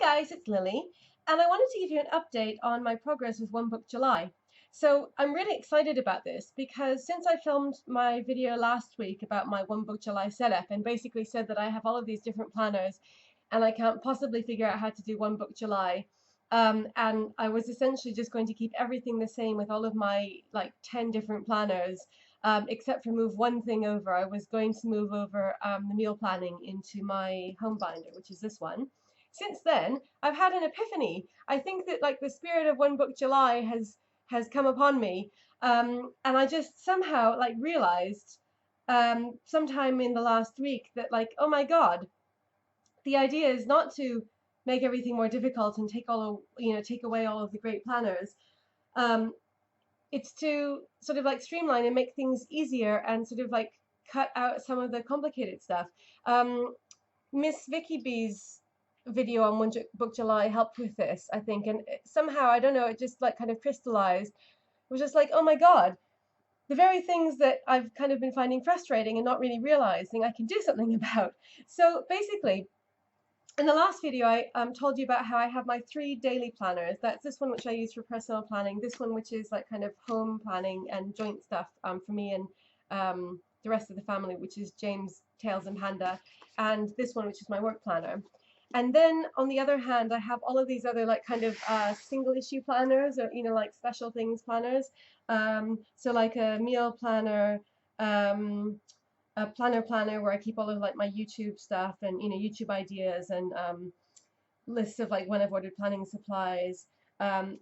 Hi guys, it's Lily, and I wanted to give you an update on my progress with One Book July. So I'm really excited about this because since I filmed my video last week about my One Book July setup and basically said that I have all of these different planners and I can't possibly figure out how to do One Book July, and I was essentially just going to keep everything the same with all of my like 10 different planners, except for move one thing over. I was going to move over the meal planning into my home binder, which is this one. Since then, I've had an epiphany. I think that like the spirit of One Book July has come upon me, and I just somehow like realized sometime in the last week that like, oh my God, the idea is not to make everything more difficult and take all of, take away all of the great planners. Um, it's to sort of like streamline and make things easier and sort of like cut out some of the complicated stuff. Miss Vicky B's video on One Book July helped with this, I think, and somehow, I don't know, it just like kind of crystallized. It was just like, oh my God, the very things that I've kind of been finding frustrating and not really realizing I can do something about. So basically, in the last video, I told you about how I have my 3 daily planners. That's this one which I use for personal planning, this one which is like kind of home planning and joint stuff for me and the rest of the family, which is James, Tails and Panda, and this one which is my work planner. And then on the other hand, I have all of these other like kind of single issue planners, or like special things planners. So like a meal planner, a planner where I keep all of like my YouTube stuff and YouTube ideas and lists of like when I've ordered planning supplies, an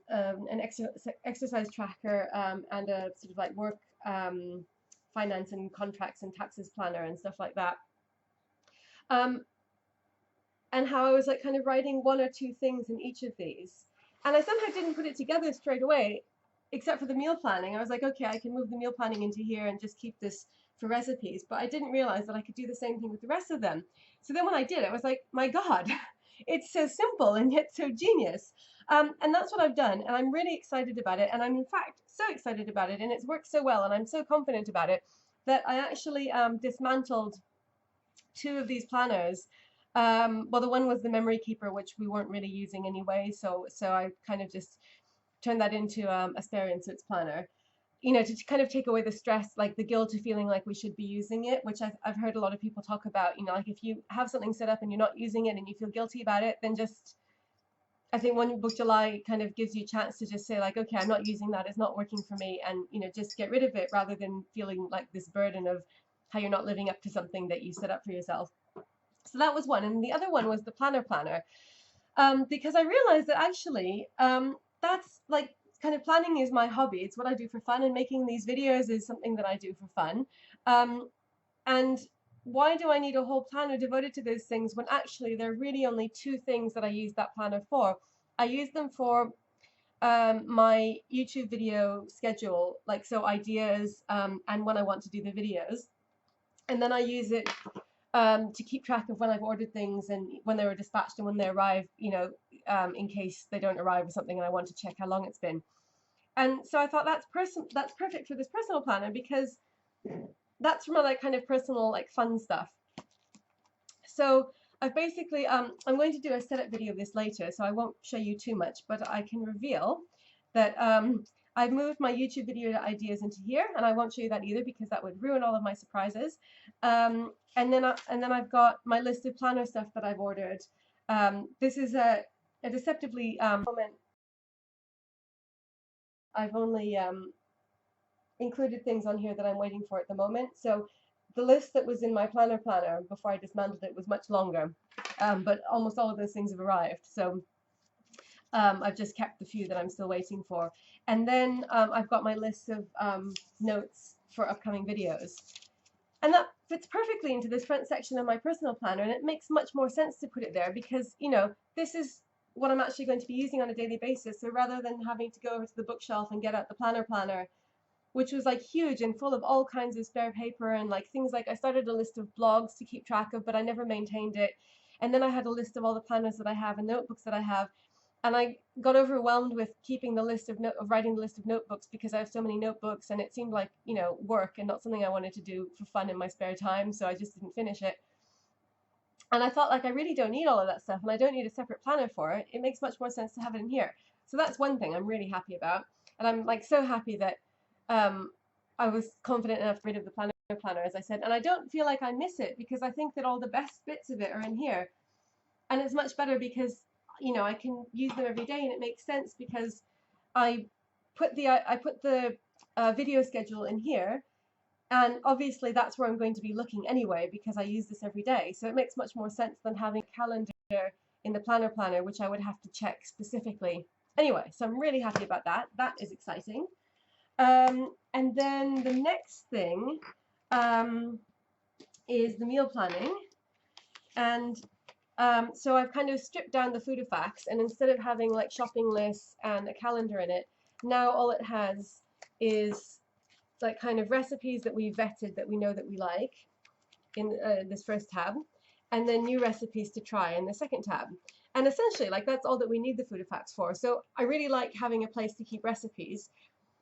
exercise tracker, and a sort of like work finance and contracts and taxes planner and stuff like that. And how I was like kind of writing 1 or 2 things in each of these. And I somehow didn't put it together straight away, except for the meal planning. I was like, okay, I can move the meal planning into here and just keep this for recipes. But I didn't realize that I could do the same thing with the rest of them. So then when I did, I was like, my God, it's so simple and yet so genius. And that's what I've done. And I'm really excited about it. And I'm in fact so excited about it. And it's worked so well. And I'm so confident about it that I actually dismantled 2 of these planners. Well, the one was the memory keeper, which we weren't really using anyway, so I kind of just turned that into a spare inserts planner, to kind of take away the stress, like the guilt of feeling like we should be using it, which I've heard a lot of people talk about. Like if you have something set up and you're not using it and you feel guilty about it, then just, I think One Book July kind of gives you a chance to just say like, okay, I'm not using that, it's not working for me, and just get rid of it rather than feeling like this burden of how you're not living up to something that you set up for yourself. So that was one. And the other one was the planner, because I realized that actually that's like kind of planning is my hobby. It's what I do for fun, and making these videos is something that I do for fun. And why do I need a whole planner devoted to those things when actually there are really only 2 things that I use that planner for? I use them for my YouTube video schedule, like so ideas and when I want to do the videos. And then I use it to keep track of when I've ordered things and when they were dispatched and when they arrive, in case they don't arrive or something and I want to check how long it's been. And so I thought that's perfect for this personal planner, because that's from like kind of personal, like fun stuff. So I've basically, I'm going to do a setup video of this later, so I won't show you too much, but I can reveal that I've moved my YouTube video ideas into here, and I won't show you that either because that would ruin all of my surprises. And then I've got my list of planner stuff that I've ordered. This is a deceptively moment. I've only included things on here that I'm waiting for at the moment. So the list that was in my planner before I dismantled it was much longer, but almost all of those things have arrived. So I've just kept the few that I'm still waiting for. And then I've got my list of notes for upcoming videos. And that fits perfectly into this front section of my personal planner, and it makes much more sense to put it there because, this is what I'm actually going to be using on a daily basis. So rather than having to go over to the bookshelf and get out the planner, which was like huge and full of all kinds of spare paper and like things like I started a list of blogs to keep track of, but I never maintained it. And then I had a list of all the planners that I have and notebooks that I have. And I got overwhelmed with keeping the list of writing the list of notebooks because I have so many notebooks, and it seemed like, work and not something I wanted to do for fun in my spare time. So I just didn't finish it. And I thought, like, I really don't need all of that stuff, and I don't need a separate planner for it. It makes much more sense to have it in here. So that's one thing I'm really happy about. And I'm like so happy that um, I was confident enough to get rid of the planner, as I said. And I don't feel like I miss it because I think that all the best bits of it are in here. And it's much better because, you know, I can use them every day, and it makes sense because I I put the video schedule in here, and obviously that's where I'm going to be looking anyway because I use this every day. So it makes much more sense than having a calendar in the planner, which I would have to check specifically. Anyway, so I'm really happy about that. That is exciting. And then the next thing um, is the meal planning. And so I've kind of stripped down the food facts, and instead of having like shopping lists and a calendar in it, now all it has is like kind of recipes that we vetted that we know that we like in this first tab, and then new recipes to try in the second tab. And essentially, like that's all that we need the food facts for. So I really like having a place to keep recipes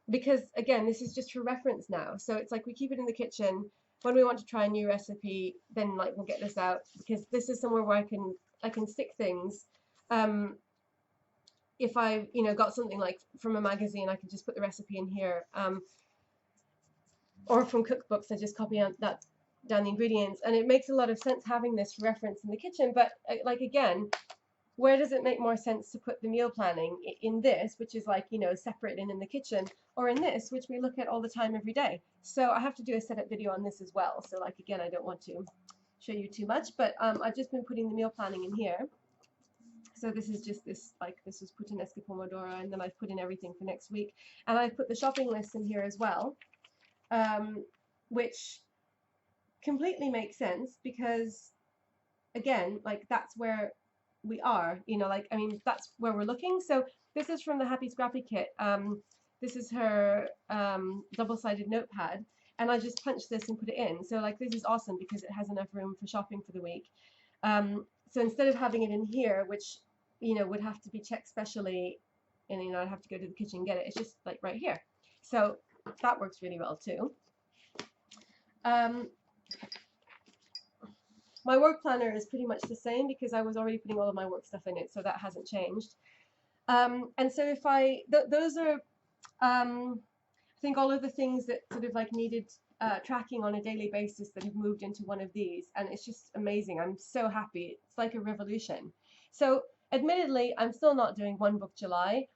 because again, this is just for reference now. So it's like we keep it in the kitchen. When we want to try a new recipe, then like we'll get this out because this is somewhere where I can stick things. If I got something like from a magazine, I can just put the recipe in here. Or from cookbooks, I just copy down the ingredients, and it makes a lot of sense having this reference in the kitchen. But like again, where does it make more sense to put the meal planning in this, which is like separate and in the kitchen, or in this, which we look at all the time every day? So I have to do a setup video on this as well. So like again, I don't want to show you too much, but I've just been putting the meal planning in here. So this is just this was puttanesca pomodoro, and then I've put in everything for next week, and I've put the shopping list in here as well. Which completely makes sense because again, like that's where we are, like I mean that's where we're looking. So this is from the Happy Scrappy kit. This is her double-sided notepad, and I just punched this and put it in. So like this is awesome because it has enough room for shopping for the week. So instead of having it in here, which would have to be checked specially, and I'd have to go to the kitchen and get it, it's just like right here. So that works really well too. My work planner is pretty much the same because I was already putting all of my work stuff in it, so that hasn't changed. And so if those are, I think all of the things that sort of like needed tracking on a daily basis that have moved into one of these, and it's just amazing. I'm so happy. It's like a revolution. So admittedly, I'm still not doing one book July.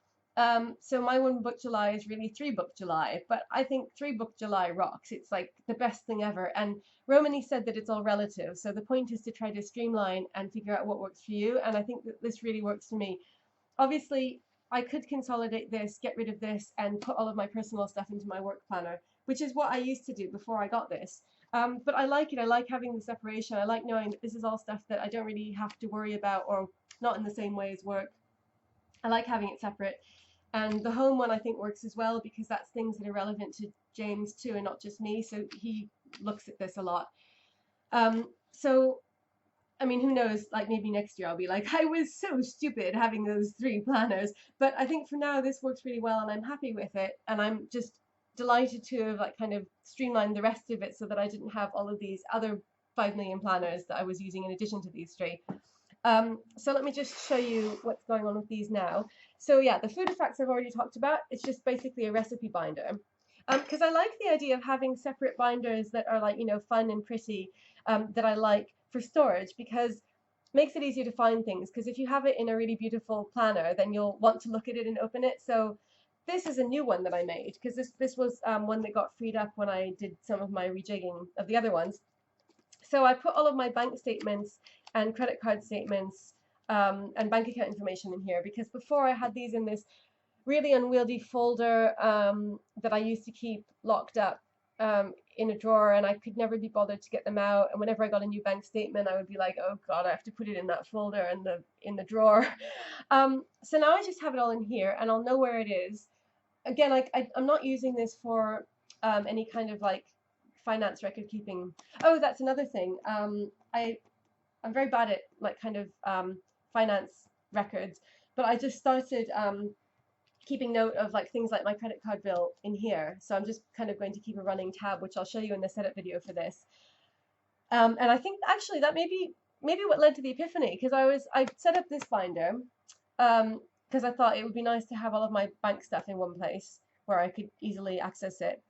So my one book July is really 3 book July, but I think 3 book July rocks. It's like the best thing ever. And Romany said that it's all relative. So the point is to try to streamline and figure out what works for you. And I think that this really works for me. Obviously, I could consolidate this, get rid of this, and put all of my personal stuff into my work planner, which is what I used to do before I got this. But I like it. I like having the separation. I like knowing that this is all stuff that I don't really have to worry about, or not in the same way as work. I like having it separate. And the home one I think works as well because that's things that are relevant to James too and not just me. So he looks at this a lot. So, I mean, who knows, like maybe next year I'll be like, I was so stupid having those 3 planners. But I think for now this works really well and I'm happy with it. And I'm just delighted to have like kind of streamlined the rest of it so that I didn't have all of these other 5 million planners that I was using in addition to these 3. So let me just show you what's going on with these now. So yeah, the food facts I've already talked about. It's just basically a recipe binder. Because I like the idea of having separate binders that are like, fun and pretty, that I like for storage because it makes it easier to find things. Because if you have it in a really beautiful planner, then you'll want to look at it and open it. So this is a new one that I made because this was one that got freed up when I did some of my rejigging of the other ones. So I put all of my bank statements and credit card statements and bank account information in here because before I had these in this really unwieldy folder that I used to keep locked up in a drawer, and I could never be bothered to get them out. And whenever I got a new bank statement, I would be like, oh God, I have to put it in that folder in the drawer. So now I just have it all in here and I'll know where it is. Again, I'm not using this for any kind of like finance record keeping. Oh, that's another thing. I'm very bad at like kind of finance records, but I just started keeping note of like things like my credit card bill in here. So I'm just kind of going to keep a running tab, which I'll show you in the setup video for this. And I think actually that maybe maybe what led to the epiphany, because I set up this binder because I thought it would be nice to have all of my bank stuff in one place where I could easily access it.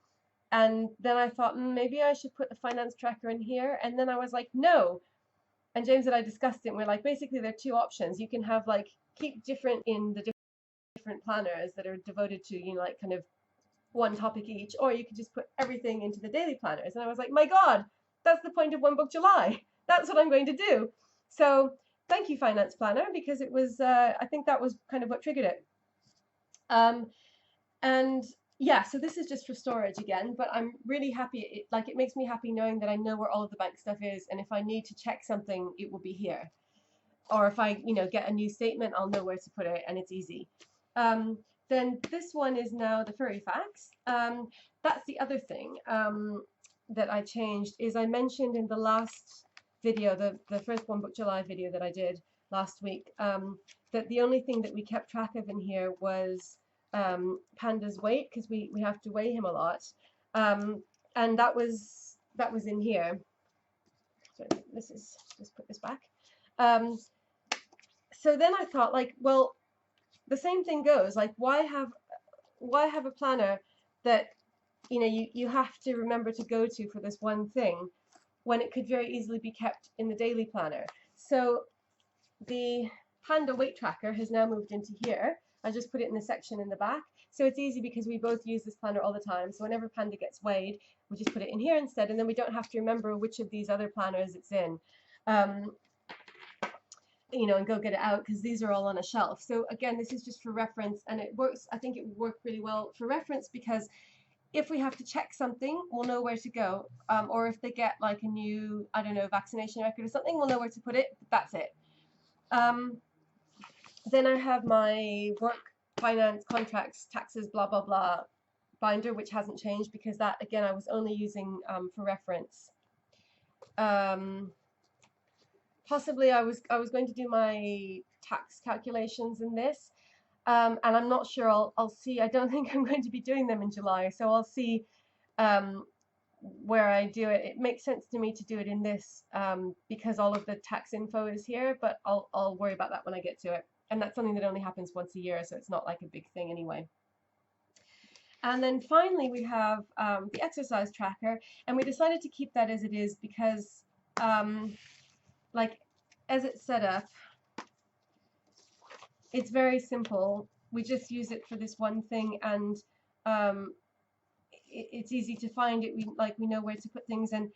And then I thought, maybe I should put the finance tracker in here. And then I was like, no. And James and I discussed it, and we're like, basically there are two options. You can have like keep different in the different planners that are devoted to, you know, like kind of one topic each, or you could just put everything into the daily planners. And I was like, my God, that's the point of One Book July. That's what I'm going to do. So thank you, Finance Planner, because it was, I think that was kind of what triggered it. And yeah, so this is just for storage again, but I'm really happy. It makes me happy knowing that I know where all of the bank stuff is, and if I need to check something, it will be here. Or if I, get a new statement, I'll know where to put it, and it's easy. Then this one is now the furry facts. That's the other thing that I changed, is I mentioned in the last video, the first One Book July video that I did last week, that the only thing that we kept track of in here was Panda's weight, because we have to weigh him a lot, and that was in here. So let's put this back. So then I thought, like, well, the same thing goes, like, why have a planner that you have to remember to go to for this one thing when it could very easily be kept in the daily planner? So the Panda weight tracker has now moved into here. I just put it in the section in the back. So it's easy because we both use this planner all the time. So whenever Panda gets weighed, we just put it in here instead, and then we don't have to remember which of these other planners it's in. And go get it out, because these are all on a shelf. So again, this is just for reference, and it works. I think it would work really well for reference, because if we have to check something, we'll know where to go. Or if they get like a new, I don't know, vaccination record or something, we'll know where to put it. That's it. Then I have my work, finance, contracts, taxes, blah, blah, blah binder, which hasn't changed, because that, again, I was only using for reference. Possibly I was going to do my tax calculations in this, and I'm not sure. I'll see. I don't think I'm going to be doing them in July, so I'll see where I do it. It makes sense to me to do it in this because all of the tax info is here, but I'll worry about that when I get to it. And that's something that only happens once a year, so it's not like a big thing anyway. And then finally we have the exercise tracker, and we decided to keep that as it is because like, as it's set up, it's very simple. We just use it for this one thing, and it's easy to find it. We know where to put things, and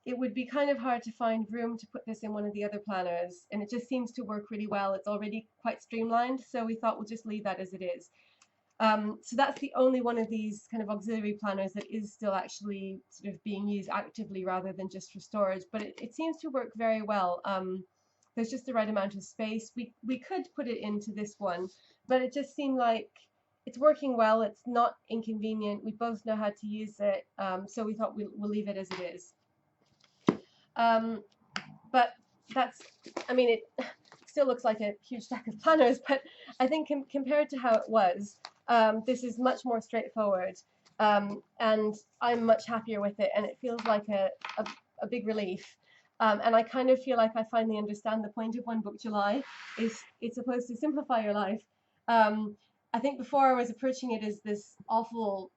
it would be kind of hard to find room to put this in one of the other planners, and it just seems to work really well. It's already quite streamlined, so we thought we'll just leave that as it is. So that's the only one of these kind of auxiliary planners that is still actually sort of being used actively rather than just for storage, but it seems to work very well. There's just the right amount of space. We could put it into this one, but it just seemed like it's working well. It's not inconvenient. We both know how to use it, so we thought we'll leave it as it is. But that's, I mean, it still looks like a huge stack of planners, but I think compared to how it was, this is much more straightforward, and I'm much happier with it, and it feels like a big relief. And I kind of feel like I finally understand the point of One Book July. It's supposed to simplify your life. I think before I was approaching it as this awful,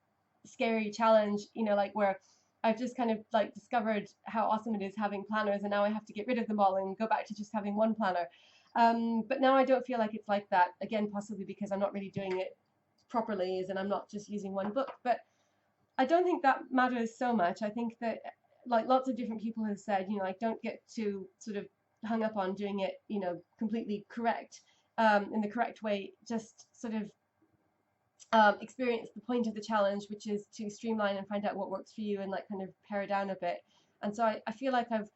scary challenge, like where I've just kind of like discovered how awesome it is having planners, and now I have to get rid of them all and go back to just having one planner. But now I don't feel like it's like that. Again, possibly because I'm not really doing it properly, and I'm not just using one book. But I don't think that matters so much. I think that, like lots of different people have said, like don't get too sort of hung up on doing it, completely correct, in the correct way. Just sort of experience the point of the challenge, which is to streamline and find out what works for you and like kind of pare down a bit. And so I feel like I've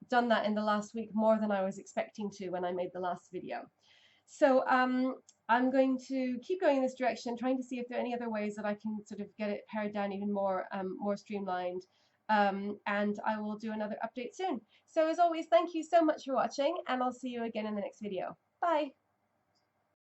done that in the last week more than I was expecting to when I made the last video. So I'm going to keep going in this direction, trying to see if there are any other ways that I can sort of get it pared down even more, more streamlined. And I will do another update soon. So as always, thank you so much for watching, and I'll see you again in the next video. Bye!